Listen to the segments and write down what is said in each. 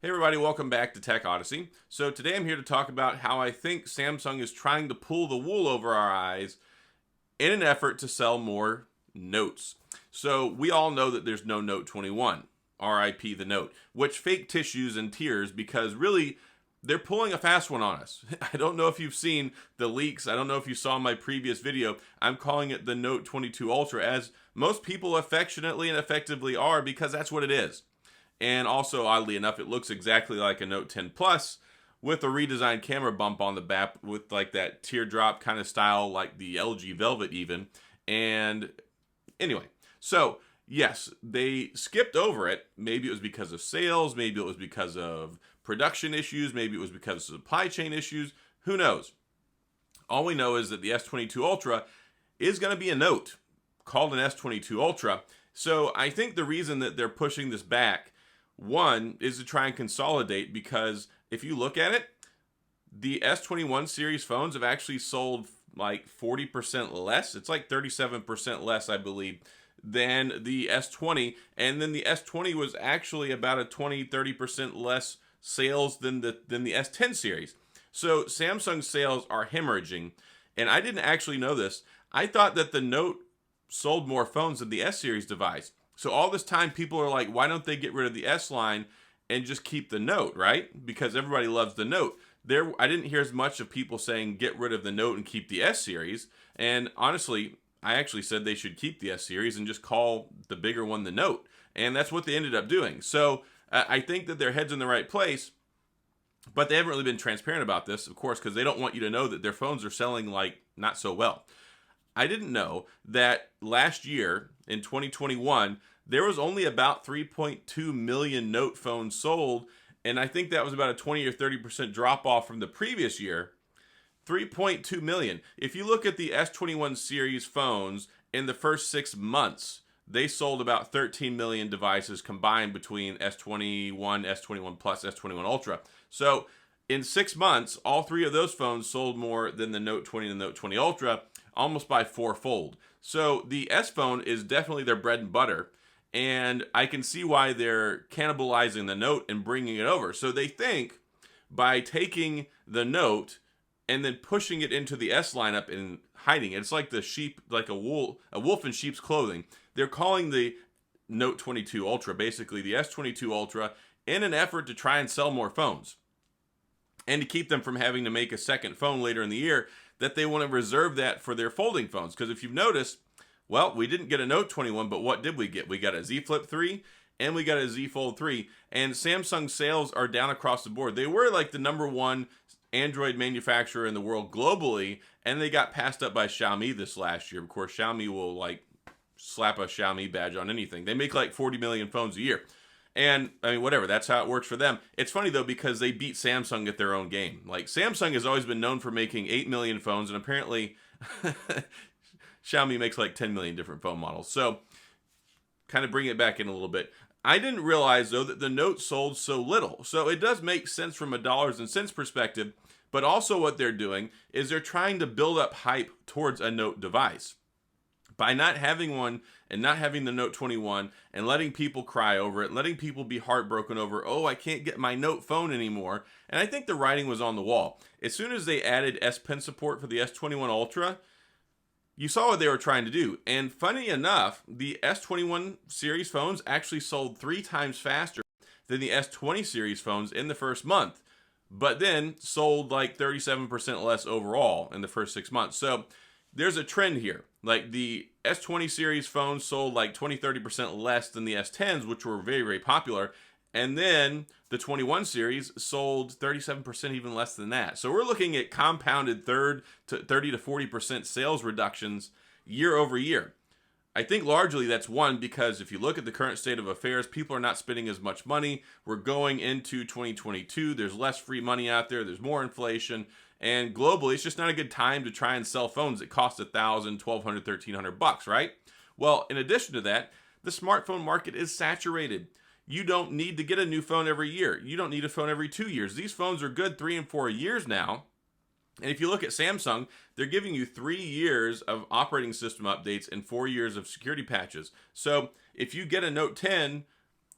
Hey everybody, welcome back to TechOdyssey. So today I'm here to talk about how I think Samsung is trying to pull the wool over our eyes in an effort to sell more Notes. So we all know that there's no Note 21, RIP the Note, which fake tissues and tears because really they're pulling a fast one on us. I don't know if you've seen the leaks. I don't know if you saw my previous video. I'm calling it the Note 22 Ultra, as most people affectionately and effectively are, because that's what it is. And also, oddly enough, it looks exactly like a Note 10 Plus with a redesigned camera bump on the back with like that teardrop kind of style, like the LG Velvet even. And anyway, so yes, they skipped over it. Maybe it was because of sales. Maybe it was because of production issues. Maybe it was because of supply chain issues. Who knows? All we know is that the S22 Ultra is going to be a Note called an S22 Ultra. So I think the reason that they're pushing this back, one, is to try and consolidate, because if you look at it, the S21 series phones have actually sold like 40% less. It's like 37% less, I believe, than the S20. And then the S20 was actually about a 20-30% less sales than the S10 series. So Samsung sales are hemorrhaging. And I didn't actually know this. I thought that the Note sold more phones than the S series device. So all this time, people are like, why don't they get rid of the S line and just keep the Note, right? Because everybody loves the Note. I didn't hear as much of people saying get rid of the Note and keep the S series. And honestly, I actually said they should keep the S series and just call the bigger one the Note. And that's what they ended up doing. So I think that their head's in the right place, but they haven't really been transparent about this, of course, because they don't want you to know that their phones are selling like not so well. I didn't know that last year in 2021, there was only about 3.2 million Note phones sold, and I think that was about a 20 or 30% drop off from the previous year. 3.2 million. If you look at the S21 series phones in the first 6 months, they sold about 13 million devices combined between S21, S21 Plus, S21 Ultra. So in 6 months, all three of those phones sold more than the Note 20 and the Note 20 Ultra, almost by fourfold. So the S phone is definitely their bread and butter, and I can see why they're cannibalizing the Note and bringing it over. So they think by taking the Note and then pushing it into the S lineup and hiding it, it's like the sheep, like a wolf in sheep's clothing. They're calling the Note 22 Ultra basically the S22 Ultra in an effort to try and sell more phones and to keep them from having to make a second phone later in the year, that they want to reserve that for their folding phones. Because if you've noticed, well, we didn't get a Note 21, but what did we get? We got a Z Flip 3 and we got a Z Fold 3. And Samsung sales are down across the board. They were like the number one Android manufacturer in the world globally, and they got passed up by Xiaomi this last year. Of course, Xiaomi will like slap a Xiaomi badge on anything. They make like 40 million phones a year. And I mean, whatever, that's how it works for them. It's funny though, because they beat Samsung at their own game. Like, Samsung has always been known for making 8 million phones, and apparently Xiaomi makes like 10 million different phone models. So kind of bring it back in a little bit. I didn't realize though that the Note sold so little. So it does make sense from a dollars and cents perspective, but also what they're doing is they're trying to build up hype towards a Note device. By not having one and not having the Note 21 and letting people cry over it, letting people be heartbroken over, oh, I can't get my Note phone anymore. And I think the writing was on the wall. As soon as they added S Pen support for the S21 Ultra, you saw what they were trying to do. And funny enough, the S21 series phones actually sold 3 times faster than the S20 series phones in the first month, but then sold like 37% less overall in the first 6 months. So there's a trend here. Like, the S20 series phones sold like 20-30% less than the S10s, which were very, very popular. And then the 21 series sold 37% even less than that. So we're looking at compounded 30 to 40% sales reductions year over year. I think largely that's one, because if you look at the current state of affairs, people are not spending as much money. We're going into 2022. There's less free money out there. There's more inflation. And globally, it's just not a good time to try and sell phones that cost $1,000, $1,200, $1,300, right? Well, in addition to that, the smartphone market is saturated. You don't need to get a new phone every year. You don't need a phone every 2 years. These phones are good 3 and 4 years now. And if you look at Samsung, they're giving you 3 years of operating system updates and 4 years of security patches. So if you get a Note 10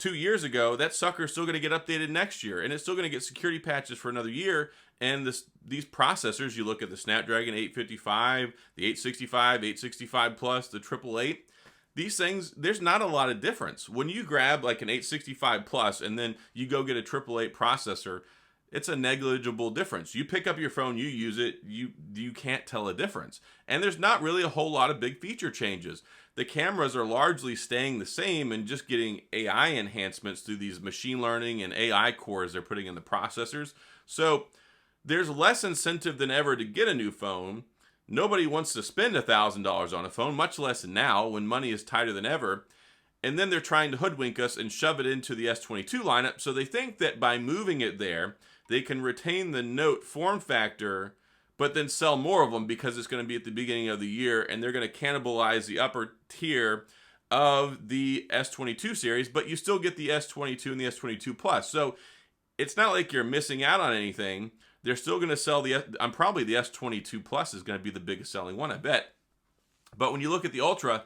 2 years ago, that sucker's still going to get updated next year, and it's still going to get security patches for another year. And these processors, you look at the Snapdragon 855, the 865, 865 Plus, the 888, these things, there's not a lot of difference. When you grab like an 865 Plus and then you go get a 888 processor, it's a negligible difference. You pick up your phone, you use it, you can't tell a difference. And there's not really a whole lot of big feature changes. The cameras are largely staying the same and just getting AI enhancements through these machine learning and AI cores they're putting in the processors. So there's less incentive than ever to get a new phone. Nobody wants to spend $1,000 on a phone, much less now when money is tighter than ever. And then they're trying to hoodwink us and shove it into the S22 lineup. So they think that by moving it there, they can retain the Note form factor, but then sell more of them because it's going to be at the beginning of the year, and they're going to cannibalize the upper tier of the S22 series, but you still get the S22 and the S22 Plus. So it's not like you're missing out on anything. They're still going to sell probably the S22 Plus is going to be the biggest selling one, I bet. But when you look at the Ultra,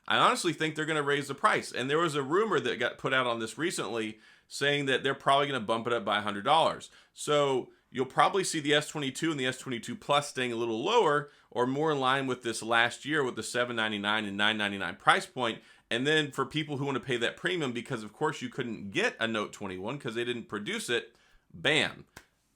I honestly think they're going to raise the price. And there was a rumor that got put out on this recently saying that they're probably going to bump it up by $100. So you'll probably see the S22 and the S22 Plus staying a little lower or more in line with this last year with the $799 and $999 price point. And then for people who want to pay that premium, because of course you couldn't get a Note 21 because they didn't produce it, bam,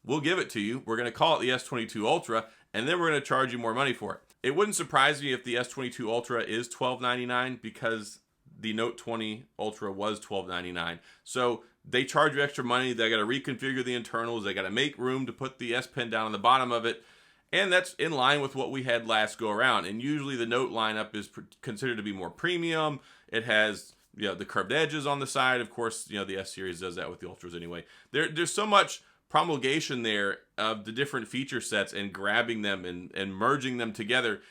we'll give it to you. We're going to call it the S22 Ultra, and then we're going to charge you more money for it. It wouldn't surprise me if the S22 Ultra is $1299 because the Note 20 Ultra was $1299. So they charge you extra money. They got to reconfigure the internals. They got to make room to put the S Pen down on the bottom of it. And that's in line with what we had last go around. And usually the Note lineup is considered to be more premium. It has, the curved edges on the side. Of course, the S series does that with the Ultras anyway. There's so much promulgation there of the different feature sets and grabbing them and merging them together.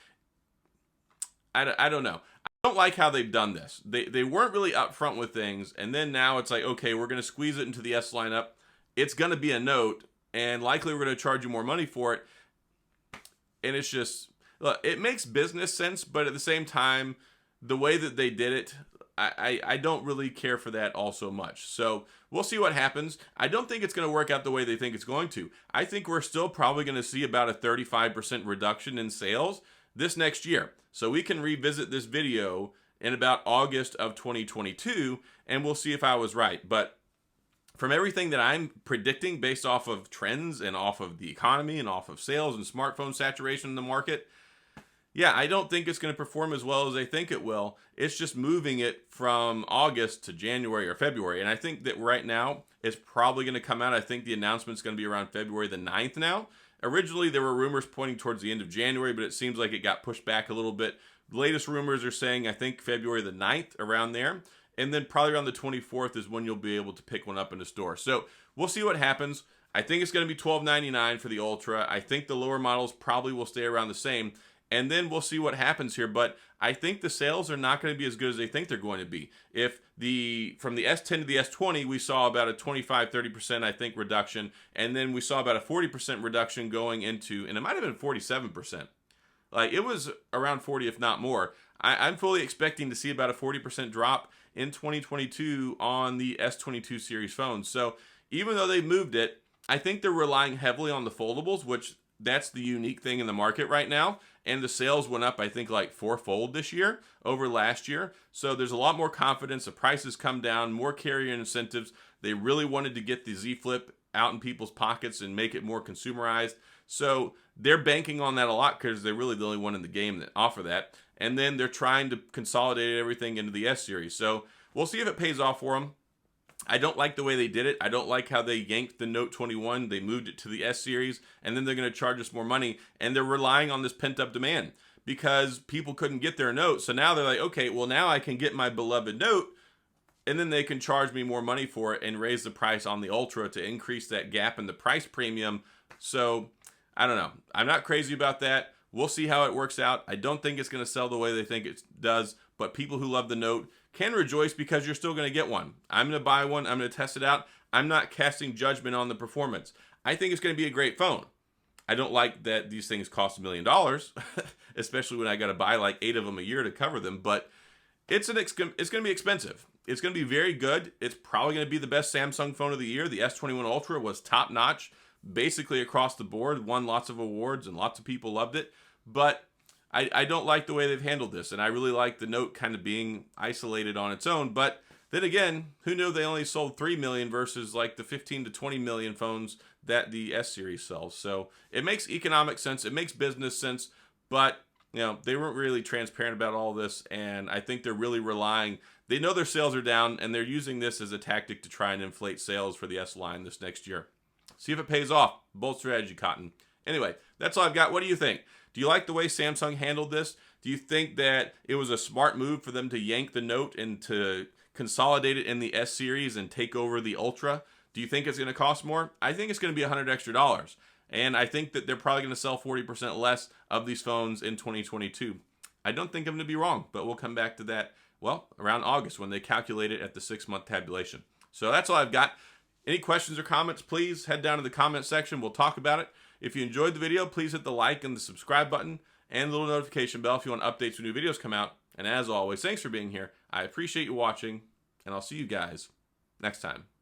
I don't know. I don't like how they've done this. They weren't really upfront with things, and then now it's like, okay, we're going to squeeze it into the S lineup. It's going to be a Note, and likely we're going to charge you more money for it. And it's just, look, it makes business sense, but at the same time, the way that they did it, I don't really care for that all so much. So we'll see what happens. I don't think it's going to work out the way they think it's going to. I think we're still probably going to see about a 35% reduction in sales this next year. So we can revisit this video in about August of 2022, and we'll see if I was right. But from everything that I'm predicting based off of trends and off of the economy and off of sales and smartphone saturation in the market, yeah, I don't think it's going to perform as well as they think it will. It's just moving it from August to January or February. And I think that right now it's probably going to come out. I think the announcement's going to be around February the 9th now. Originally, there were rumors pointing towards the end of January, but it seems like it got pushed back a little bit. The latest rumors are saying, I think, February the 9th, around there. And then probably around the 24th is when you'll be able to pick one up in the store. So we'll see what happens. I think it's going to be $1299 for the Ultra. I think the lower models probably will stay around the same. And then we'll see what happens here. But I think the sales are not going to be as good as they think they're going to be. If from the S10 to the S20, we saw about a 25-30%, I think, reduction. And then we saw about a 40% reduction going into, and it might have been 47%. Like, it was around 40, if not more. I'm fully expecting to see about a 40% drop in 2022 on the S22 series phones. So even though they've moved it, I think they're relying heavily on the foldables, which that's the unique thing in the market right now. And the sales went up, I think, like fourfold this year over last year. So there's a lot more confidence. The prices come down, more carrier incentives. They really wanted to get the Z Flip out in people's pockets and make it more consumerized. So they're banking on that a lot because they're really the only one in the game that offer that. And then they're trying to consolidate everything into the S series. So we'll see if it pays off for them. I don't like the way they did it. I don't like how they yanked the Note 21. They moved it to the S series, and then they're going to charge us more money. And they're relying on this pent-up demand because people couldn't get their Note. So now they're like, okay, well, now I can get my beloved Note, and then they can charge me more money for it and raise the price on the Ultra to increase that gap in the price premium. So I don't know. I'm not crazy about that. We'll see how it works out. I don't think it's going to sell the way they think it does, but people who love the Note can rejoice because you're still going to get one. I'm going to buy one. I'm going to test it out. I'm not casting judgment on the performance. I think it's going to be a great phone. I don't like that these things cost $1 million, especially when I got to buy like 8 of them a year to cover them, but it's going to be expensive. it's going to be very good. It's probably going to be the best Samsung phone of the year. The S21 Ultra was top notch, basically across the board, won lots of awards, and lots of people loved it. But I don't like the way they've handled this, and I really like the Note kind of being isolated on its own. But then again, who knew they only sold 3 million versus like the 15 to 20 million phones that the S series sells? So it makes economic sense, it makes business sense, but they weren't really transparent about all this, and I think they're really relying. They know their sales are down, and they're using this as a tactic to try and inflate sales for the S line this next year. See if it pays off. Bold strategy, Cotton. Anyway, that's all I've got. What do you think? Do you like the way Samsung handled this? Do you think that it was a smart move for them to yank the Note and to consolidate it in the S series and take over the Ultra? Do you think it's going to cost more? I think it's going to be $100 extra. And I think that they're probably going to sell 40% less of these phones in 2022. I don't think I'm going to be wrong, but we'll come back to that, well, around August when they calculate it at the 6-month tabulation. So that's all I've got. Any questions or comments, please head down to the comment section. We'll talk about it. If you enjoyed the video, please hit the like and the subscribe button and the little notification bell if you want updates when new videos come out. And as always, thanks for being here. I appreciate you watching, and I'll see you guys next time.